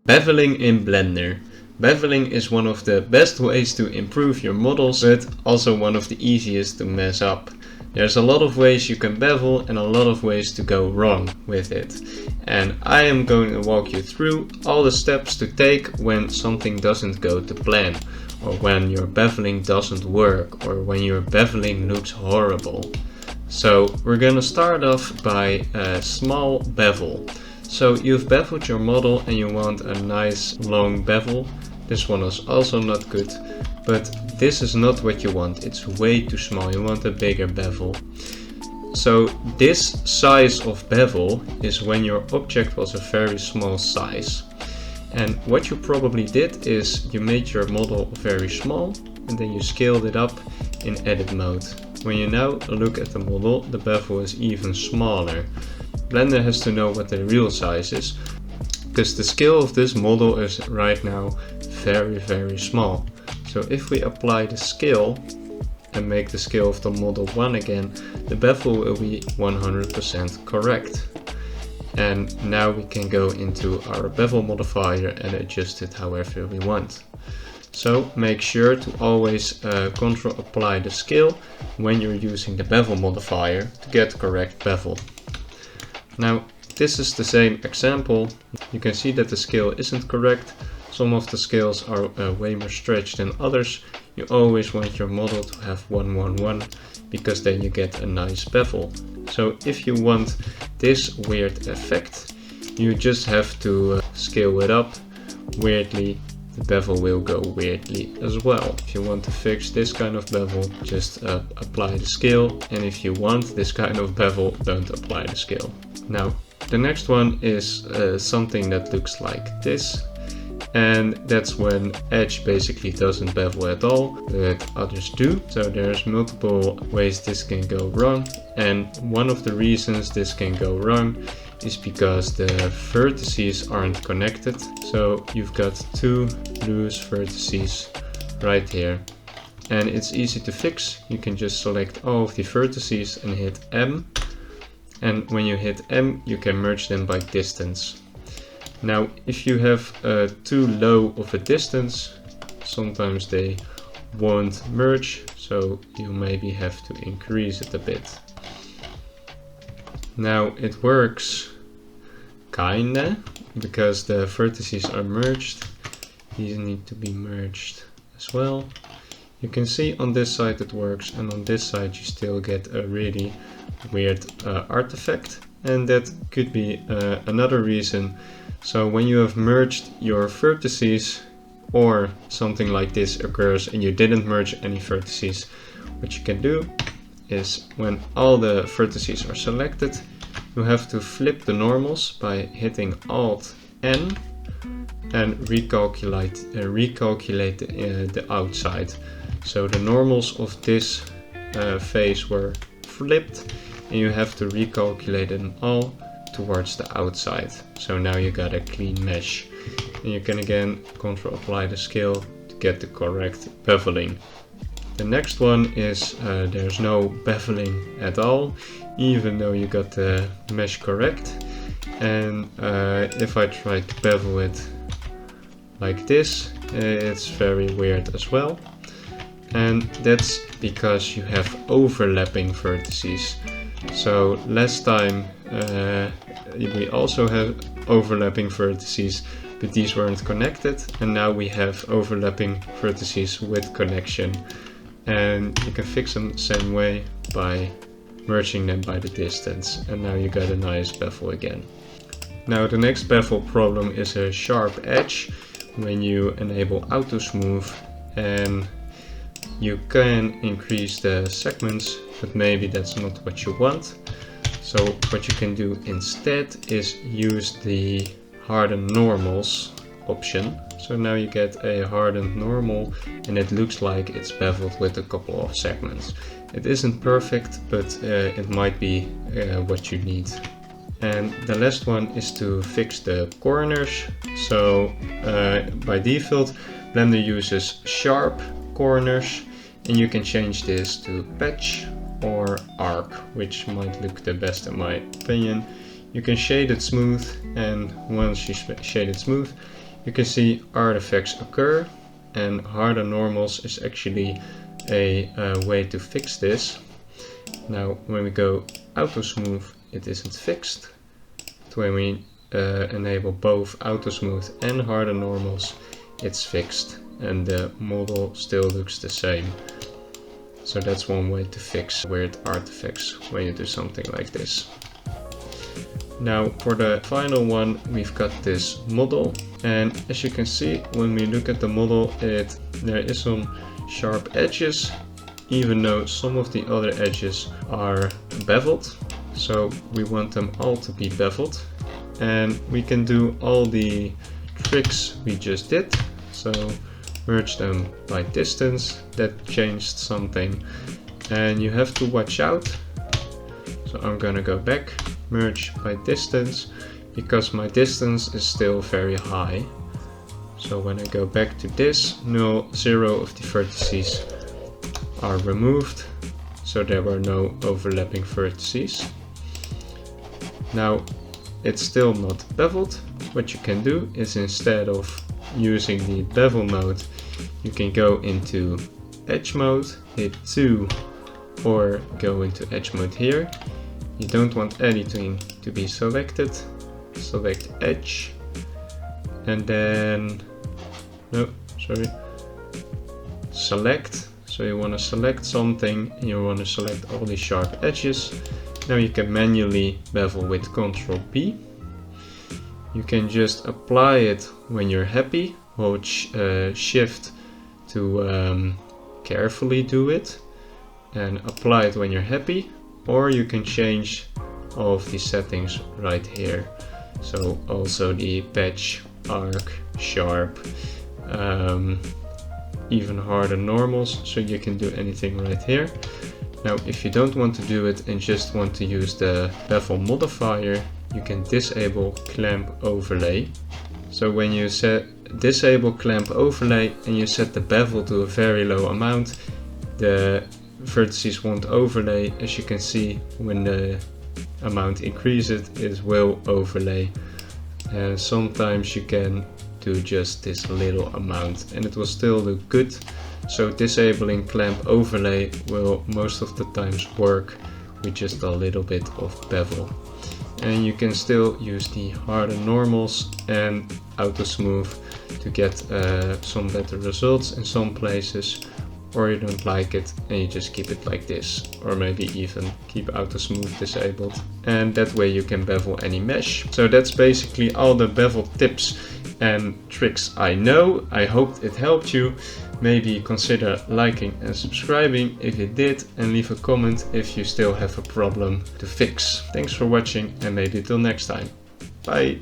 Beveling in Blender. Beveling is one of the best ways to improve your models, but also one of the easiest to mess up. There's a lot of ways you can bevel and a lot of ways to go wrong with it. And I am going to walk you through all the steps to take when something doesn't go to plan, or when your beveling doesn't work, or when your beveling looks horrible. So we're gonna start off by a small bevel. So you've beveled your model and you want a nice long bevel. This one is also not good, but this is not what you want. It's way too small. You want a bigger bevel. So this size of bevel is when your object was a very small size. And what you probably did is you made your model very small and then you scaled it up in edit mode. When you now look at the model, the bevel is even smaller. Blender has to know what the real size is, because the scale of this model is right now very small. So if we apply the scale and make the scale of the model 1 again, the bevel will be 100% correct. And now we can go into our bevel modifier and adjust it however we want. So make sure to always control apply the scale when you're using the bevel modifier to get correct bevel. Now this is the same example. You can see that the scale isn't correct. Some of the scales are way more stretched than others. You always want your model to have 111 because then you get a nice bevel. So if you want this weird effect, you just have to scale it up weirdly. The bevel will go weirdly as well. If you want to fix this kind of bevel, just apply the scale. And if you want this kind of bevel, don't apply the scale. Now, the next one is something that looks like this. And that's when edge basically doesn't bevel at all, but others do. So there's multiple ways this can go wrong. And one of the reasons this can go wrong is because the vertices aren't connected. So you've got two loose vertices right here. And it's easy to fix. You can just select all of the vertices and hit M. And when you hit M, you can merge them by distance. Now, if you have too low of a distance, sometimes they won't merge. So you maybe have to increase it a bit. Now it works kinda, because the vertices are merged. These need to be merged as well. You can see on this side it works, and on this side you still get a really weird artifact, and that could be another reason. So when you have merged your vertices, or something like this occurs and you didn't merge any vertices, what you can do is when all the vertices are selected, you have to flip the normals by hitting Alt N and recalculate the outside. So the normals of this face were flipped and you have to recalculate them all towards the outside. So now you got a clean mesh. And you can again control apply the scale to get the correct beveling. The next one is there's no beveling at all, even though you got the mesh correct. And if I try to bevel it like this, it's very weird as well. And that's because you have overlapping vertices. So last time we also had overlapping vertices, but these weren't connected, and now we have overlapping vertices with connection. And you can fix them the same way by merging them by the distance, and now you got a nice bevel again. Now the next bevel problem is a sharp edge when you enable auto smooth, and you can increase the segments, but maybe that's not what you want. So what you can do instead is use the harden normals option. So now you get a hardened normal and it looks like it's beveled with a couple of segments. It isn't perfect, but it might be what you need. And the last one is to fix the corners. So by default, Blender uses sharp corners, and you can change this to patch or arc, which might look the best in my opinion. You can shade it smooth, and once you shade it smooth, you can see artifacts occur, and harder normals is actually a way to fix this. Now when we go auto smooth, it isn't fixed. But when we enable both auto smooth and harder normals, it's fixed and the model still looks the same. So that's one way to fix weird artifacts when you do something like this. Now for the final one, we've got this model, and as you can see, when we look at the model, there is some sharp edges, even though some of the other edges are beveled. So we want them all to be beveled, and we can do all the tricks we just did. So merge them by distance, that changed something, and you have to watch out. So I'm gonna go back, merge by distance, because my distance is still very high. So when I go back to this, 0 of the vertices are removed, so there were no overlapping vertices. Now it's still not beveled. What you can do is, instead of using the bevel mode, you can go into edge mode, hit 2, or go into edge mode here. You don't want anything to be selected, select edge, and then, select. So you want to select something, and you want to select all the sharp edges. Now you can manually bevel with Ctrl P. You can just apply it when you're happy, hold Shift to carefully do it, and apply it when you're happy. Or you can change all of the settings right here. So also the patch, arc, sharp, even harder normals, so you can do anything right here. Now if you don't want to do it and just want to use the bevel modifier, you can disable clamp overlay. So when you disable clamp overlay and you set the bevel to a very low amount, the vertices won't overlay. As you can see, when the amount increases, it will overlay. Sometimes you can do just this little amount and it will still look good. So disabling clamp overlay will most of the times work with just a little bit of bevel. And you can still use the harder normals and auto smooth to get some better results in some places. Or you don't like it and you just keep it like this, or maybe even keep auto smooth disabled, and that way you can bevel any mesh. So that's basically all the bevel tips and tricks I know. I hope it helped you. Maybe consider liking and subscribing if it did, and leave a comment if you still have a problem to fix. Thanks for watching, and maybe till next time. Bye!